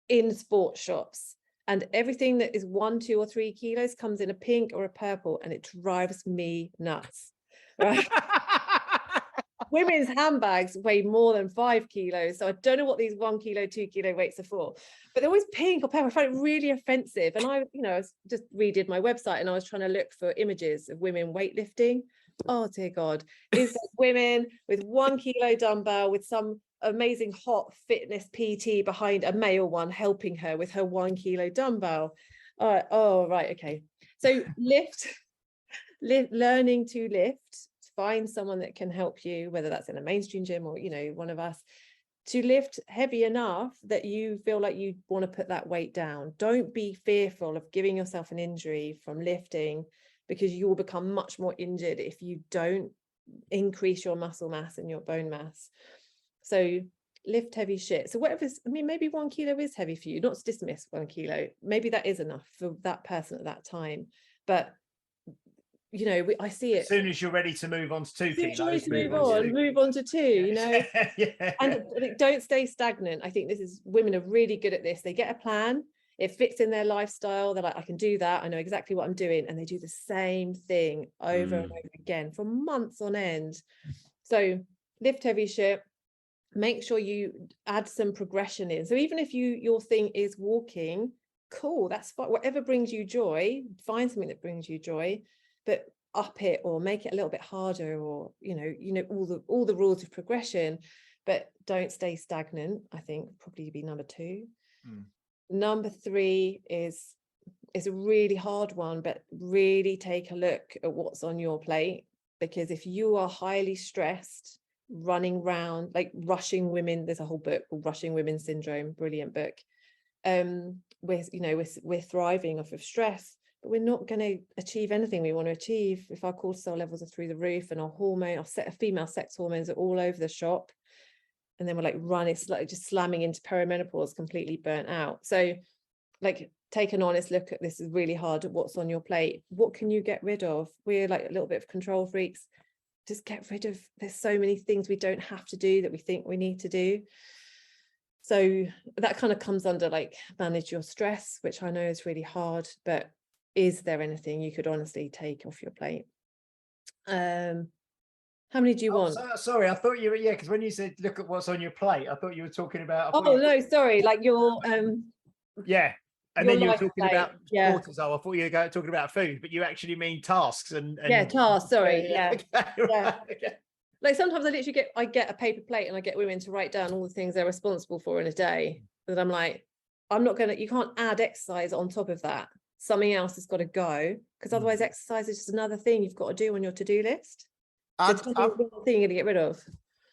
in sports shops, and everything that is 1, 2 or 3 kilos comes in a pink or a purple, and it drives me nuts. Right? Women's handbags weigh more than 5 kilos, so I don't know what these 1 kilo, 2 kilo weights are for, but they're always pink or purple. I find it really offensive. And I was just redid my website, and I was trying to look for images of women weightlifting. Oh dear God, is there women with 1 kilo dumbbell with some amazing hot fitness PT behind a male one helping her with her 1 kilo dumbbell? Oh right, okay. So learning to lift. Find someone that can help you, whether that's in a mainstream gym or one of us, to lift heavy enough that you feel like you want to put that weight down. Don't be fearful of giving yourself an injury from lifting, because you will become much more injured if you don't increase your muscle mass and your bone mass. So lift heavy shit. So whatever's, I mean, maybe 1 kilo is heavy for you, not to dismiss 1 kilo. Maybe that is enough for that person at that time. But, you know, I see it. As soon as you're ready to move on to 2 kilos, move on to 2, you know. Yeah. And don't stay stagnant. I think women are really good at this. They get a plan. It fits in their lifestyle. They're like, I can do that. I know exactly what I'm doing. And they do the same thing over and over again for months on end. So lift heavy shit. Make sure you add some progression in. So even if your thing is walking, cool, that's fine. Whatever brings you joy, find something that brings you joy, but up it or make it a little bit harder, or, you know, all the rules of progression, but don't stay stagnant. I think probably be number 2. Number 3 is a really hard one, but really take a look at what's on your plate, because if you are highly stressed, running around like rushing women, there's a whole book called Rushing Women Syndrome, brilliant book. We're thriving off of stress, but we're not going to achieve anything we want to achieve if our cortisol levels are through the roof and our female sex hormones are all over the shop. And then we're like it's like just slamming into perimenopause, completely burnt out. So like, take an honest look at this. Is really hard at what's on your plate. What can you get rid of? We're like a little bit of control freaks. Just get rid of, there's so many things we don't have to do that we think we need to do. So that kind of comes under like manage your stress, which I know is really hard, but is there anything you could honestly take off your plate? How many do you want? Sorry, I thought you were, because when you said look at what's on your plate, I thought you were talking about. No, sorry, like your yeah. And then you were talking plate. about cortisol. I thought you were talking about food, but you actually mean tasks and tasks. Sorry, Okay, right, okay. Like sometimes I get a paper plate and I get women to write down all the things they're responsible for in a day. That I'm like, you can't add exercise on top of that. Something else has got to go, because otherwise exercise is just another thing you've got to do on your to-do list. Thing you're going to get rid of.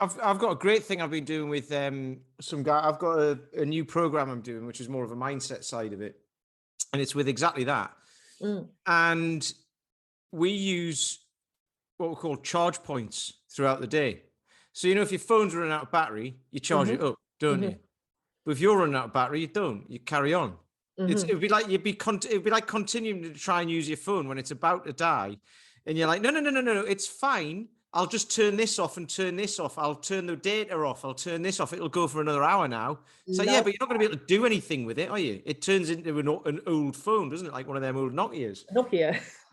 I've got a great thing I've been doing with some guy. I've got a new program I'm doing, which is more of a mindset side of it, and it's with exactly that. And we use what we call charge points throughout the day. So, you know, if your phone's running out of battery, you charge it up, don't you? But if you're running out of battery, you don't. You carry on. It'd be like continuing to try and use your phone when it's about to die, and you're like, no, it's fine. I'll just turn this off and turn this off. I'll turn the data off. I'll turn this off. It'll go for another hour now. So yeah, but you're not going to be able to do anything with it, are you? It turns into an old phone, doesn't it? Like one of them old Nokias.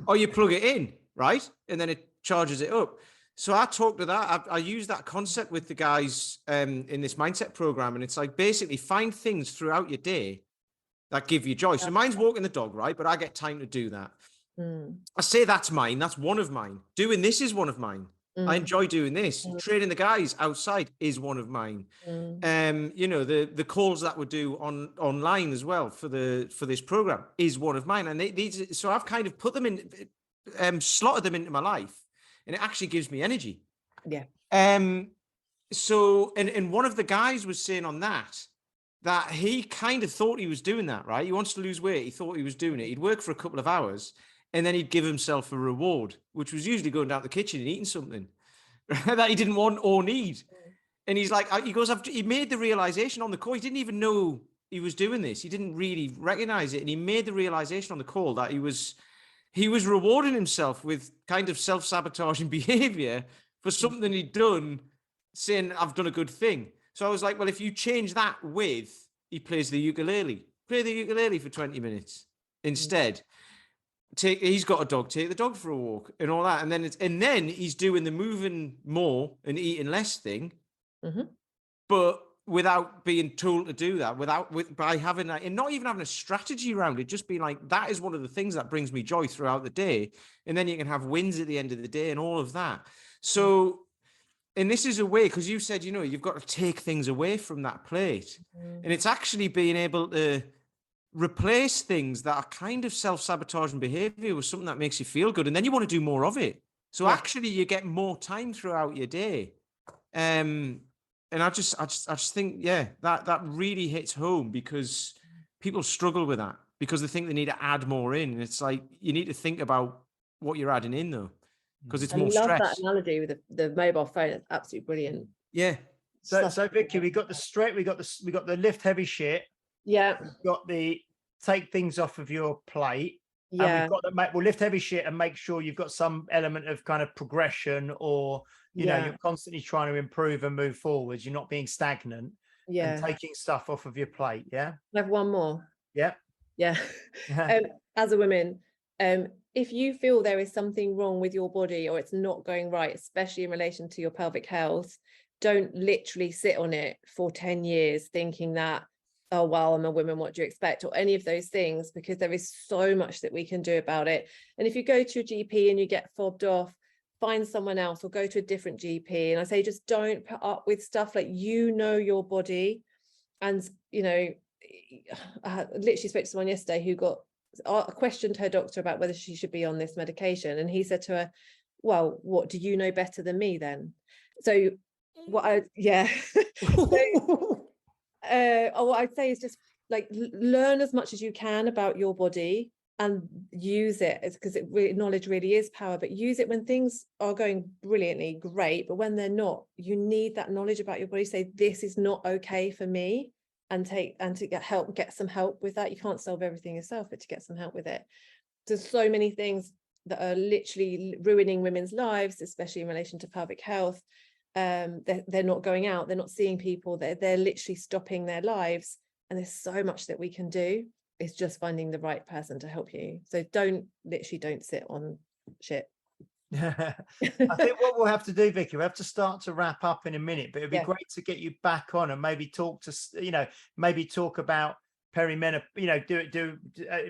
Or you plug it in, right? And then it charges it up. So I talked to that. I use that concept with the guys in this mindset program. And it's like, basically find things throughout your day that give you joy. So mine's walking the dog, right? But I get time to do that. I say that's mine. That's one of mine. Doing this is one of mine. I enjoy doing this. Training the guys outside is one of mine. You know, the calls that we do online as well for this program is one of mine. And so I've kind of put them in, slotted them into my life, and it actually gives me energy. Yeah. So, and one of the guys was saying on that he kind of thought he was doing that, right? He wants to lose weight. He thought he was doing it. He'd work for a couple of hours, and then he'd give himself a reward, which was usually going down to the kitchen and eating something that he didn't want or need. And he's like, he made the realization on the call. He didn't even know he was doing this. He didn't really recognize it. And he made the realization on the call that he was rewarding himself with kind of self-sabotaging behavior for something he'd done, saying, I've done a good thing. So I was like, well, if you change that with, he plays the ukulele, play the ukulele for 20 minutes instead. He's got a dog, take the dog for a walk and all that. And then he's doing the moving more and eating less thing, but without being told to do that, by having that, and not even having a strategy around it, just being like, that is one of the things that brings me joy throughout the day. And then you can have wins at the end of the day and all of that. So, and this is a way, because you said, you know, you've got to take things away from that plate. And it's actually being able to replace things that are kind of self-sabotaging behavior with something that makes you feel good, and then you want to do more of it. So actually you get more time throughout your day. And I just think, that really hits home, because people struggle with that because they think they need to add more in. And it's like, you need to think about what you're adding in though, because it's more stress. I love that analogy with the mobile phone. It's absolutely brilliant. Yeah. So Vicky, we got the lift heavy shit. Yeah. We've got the take things off of your plate. Yeah. And we've got the we'll lift heavy shit and make sure you've got some element of kind of progression, or you know, you're constantly trying to improve and move forwards. You're not being stagnant. And taking stuff off of your plate. Yeah. I have one more. Yeah. Yeah. As a woman, if you feel there is something wrong with your body or it's not going right, especially in relation to your pelvic health, don't literally sit on it for 10 years thinking that, oh, well, I'm a woman, what do you expect? Or any of those things, because there is so much that we can do about it. And if you go to a GP and you get fobbed off, find someone else or go to a different GP. And I say, just don't put up with stuff like, you know, your body. And, you know, I literally spoke to someone yesterday who questioned her doctor about whether she should be on this medication. And he said to her, well, what, do you know better than me then? So what I'd say is just like, learn as much as you can about your body and use it, because knowledge really is power, but use it when things are going brilliantly, great. But when they're not, you need that knowledge about your body. Say, this is not okay for me, and to get some help with that. You can't solve everything yourself, but to get some help with it. There's so many things that are literally ruining women's lives, especially in relation to pelvic health. They're not going out, they're not seeing people, they're literally stopping their lives. And there's so much that we can do. It's just finding the right person to help you. So don't sit on shit. I think what we'll have to do, Vicky, we have to start to wrap up in a minute, but it'd be great to get you back on and maybe talk about perimenopause, do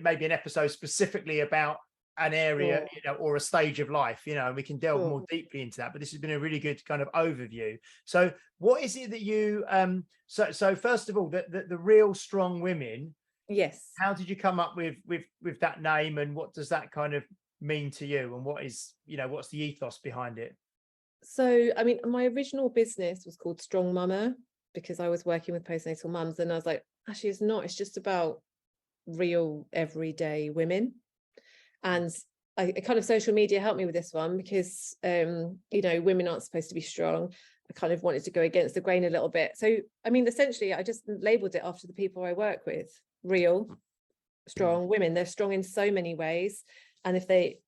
maybe an episode specifically about an area, or a stage of life, and we can delve more deeply into that. But this has been a really good kind of overview. So what is it that you so first of all, the Real.Strong.Women, yes, how did you come up with that name, and what does that kind of mean to you, and what's the ethos behind it? So I mean, my original business was called Strong Mama, because I was working with postnatal mums, and I was like, actually it's just about real everyday women. And I kind of, social media helped me with this one, because women aren't supposed to be strong. I kind of wanted to go against the grain a little bit. So I mean, essentially I just labeled it after the people I work with. Real strong women, they're strong in so many ways, and if they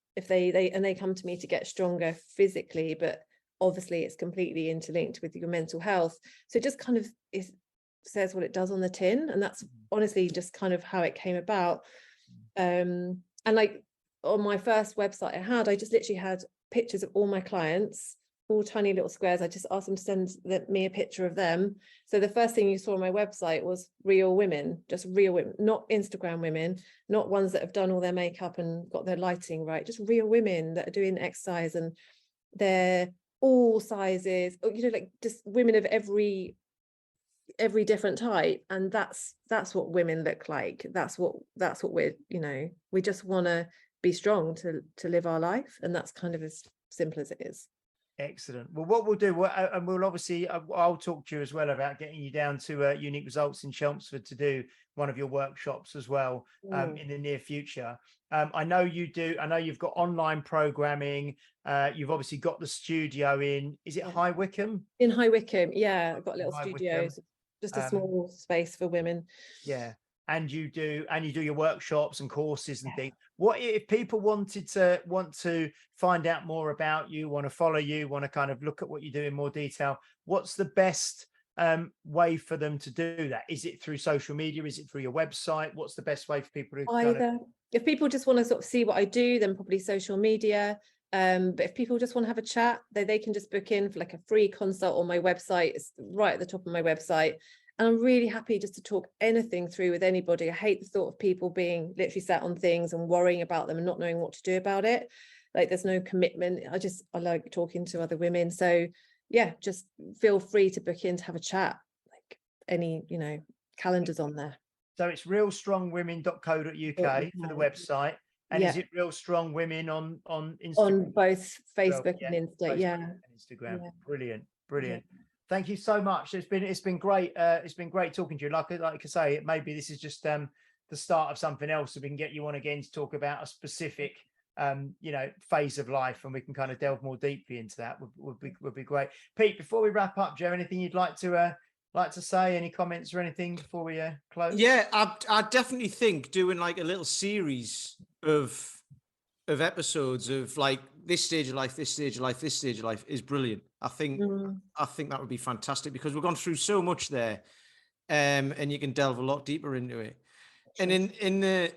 come to me to get stronger physically, but obviously it's completely interlinked with your mental health. So it just kind of says what it does on the tin, and that's honestly just kind of how it came about. And like on my first website I just literally had pictures of all my clients, all tiny little squares. I just asked them to send me a picture of them. So the first thing you saw on my website was real women, just real women, not Instagram women, not ones that have done all their makeup and got their lighting right, just real women that are doing exercise, and they're all sizes, like just women of every different type. And that's what women look like. That's what we're, we just want to be strong to live our life, and that's kind of as simple as it is. Excellent. Well, what we'll do, and we'll obviously, I'll talk to you as well about getting you down to Unique Results in Chelmsford to do one of your workshops as well in the near future. I know you do. I know you've got online programming. You've obviously got the studio is it High Wycombe? In High Wycombe, yeah. I've got a little studio, just a small space for women. Yeah. And you do your workshops and courses and things. What if people want to find out more about you, want to follow you, want to kind of look at what you do in more detail? What's the best way for them to do that? Is it through social media? Is it through your website? What's the best way for people to either? If people just want to sort of see what I do, then probably social media. But if people just want to have a chat, they can just book in for like a free consult on my website. It's right at the top of my website. And I'm really happy just to talk anything through with anybody. I hate the thought of people being literally sat on things and worrying about them and not knowing what to do about it. Like, there's no commitment. I like talking to other women. So yeah, just feel free to book in to have a chat. Like, any, calendars on there. So it's realstrongwomen.co.uk for the website. And is it Real Strong Women on Instagram? On both Facebook and Insta, and Instagram. Yeah. Brilliant. Yeah. Thank you so much. It's been great. It's been great talking to you. Like I say, maybe this is just the start of something else, so we can get you on again to talk about a specific phase of life, and we can kind of delve more deeply into that. Would be great. Pete, before we wrap up, do you have anything you'd like to say? Any comments or anything before we close? Yeah, I definitely think doing like a little series of episodes of like this stage of life, this stage of life, this stage of life is brilliant. I think that would be fantastic, because we've gone through so much there, and you can delve a lot deeper into it. And in the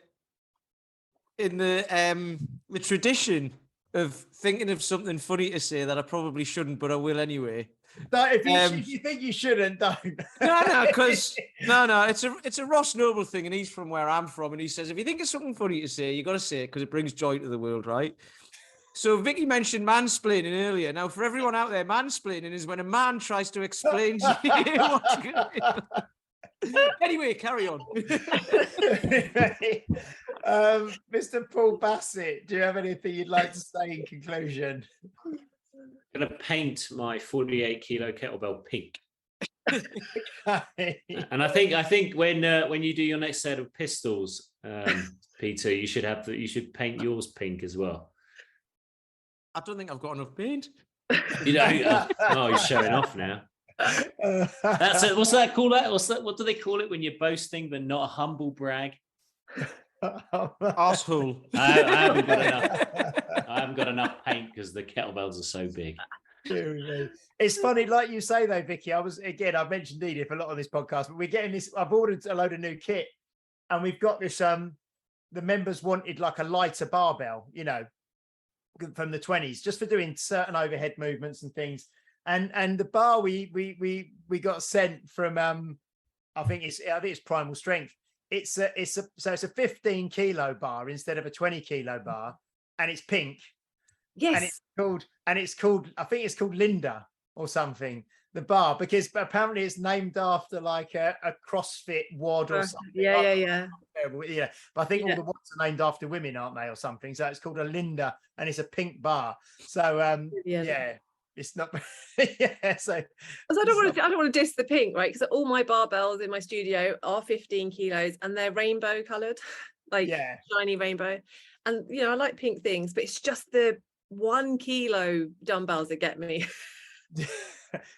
tradition of thinking of something funny to say that I probably shouldn't, but I will anyway. No, if you think you shouldn't, don't. Because it's a Ross Noble thing, and he's from where I'm from, and he says if you think of something funny to say, you got to say it because it brings joy to the world, right? So Vicki mentioned mansplaining earlier. Now, for everyone out there, mansplaining is when a man tries to explain to you what's going on. Anyway, carry on. Mr. Paul Bassett, do you have anything you'd like to say in conclusion? I'm going to paint my 48 kilo kettlebell pink. And I think when you do your next set of pistols, Peter, you should paint yours pink as well. I don't think I've got enough paint. You know, you're showing off now. That's it. What's that called? What do they call it when you're boasting but not a humble brag? Arsehole. I haven't got enough paint because the kettlebells are so big. It's funny, like you say though, Vicky. I've mentioned Edith a lot on this podcast, but we're getting this. I've ordered a load of new kit, and we've got this. The members wanted like a lighter barbell, from the 20s, just for doing certain overhead movements and things. And the bar we got sent from I think it's Primal Strength. It's a 15 kilo bar instead of a 20 kilo bar, and it's pink. Yes. And it's called I think it's called Linda or something, the bar, because apparently it's named after like a CrossFit WOD or something. Yeah. But I think all the WODs are named after women, aren't they, or something? So it's called a Linda, and it's a pink bar. So it's not. So I don't want to diss the pink, right? Because all my barbells in my studio are 15 kilos, and they're rainbow coloured, shiny rainbow. And I like pink things, but it's just the 1 kilo dumbbells that get me.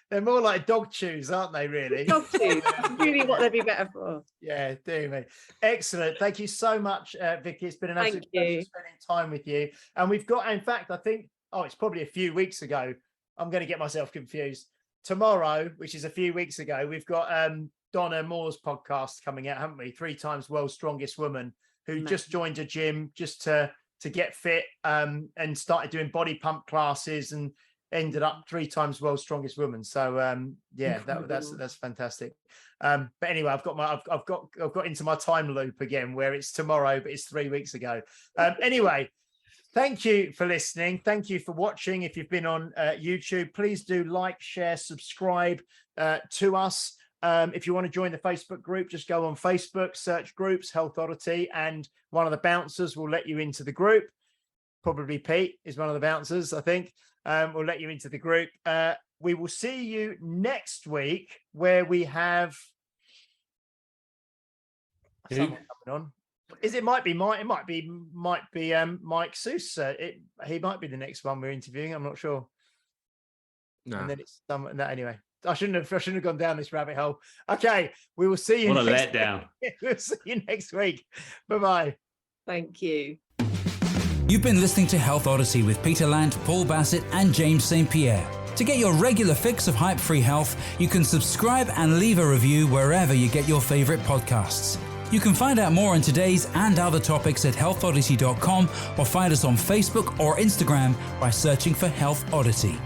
They're more like dog chews, aren't they? Really, dog chews. Really, what they'd be better for. Yeah, do me. Excellent. Thank you so much, Vicky. It's been an absolute pleasure spending time with you. And we've got, in fact, I think, it's probably a few weeks ago. I'm going to get myself confused. Tomorrow, which is a few weeks ago, we've got Donna Moore's podcast coming out, haven't we? 3 times World's Strongest Woman, who just joined a gym just to get fit and started doing body pump classes and ended up 3 times World's Strongest Woman. So that's fantastic. But anyway, I've got into my time loop again, where it's tomorrow, but it's 3 weeks ago. Anyway. Thank you for listening. Thank you for watching. If you've been on YouTube, please do like, share, subscribe to us. If you want to join the Facebook group, just go on Facebook, search Groups Health Oddity, and one of the bouncers will let you into the group. Probably Pete is one of the bouncers, I think. We'll let you into the group. We will see you next week, where we have someone coming on. It might be Mike Seuss. He might be the next one we're interviewing. I'm not sure. No. And then it's someone. No, anyway, I shouldn't have gone down this rabbit hole. Okay, we will see you. What a letdown. We'll see you next week. Bye-bye. Thank you. You've been listening to Health Odyssey with Peter Lant, Paul Bassett, and James St. Pierre. To get your regular fix of hype-free health, you can subscribe and leave a review wherever you get your favorite podcasts. You can find out more on today's and other topics at healthodyssey.com, or find us on Facebook or Instagram by searching for Health Odyssey.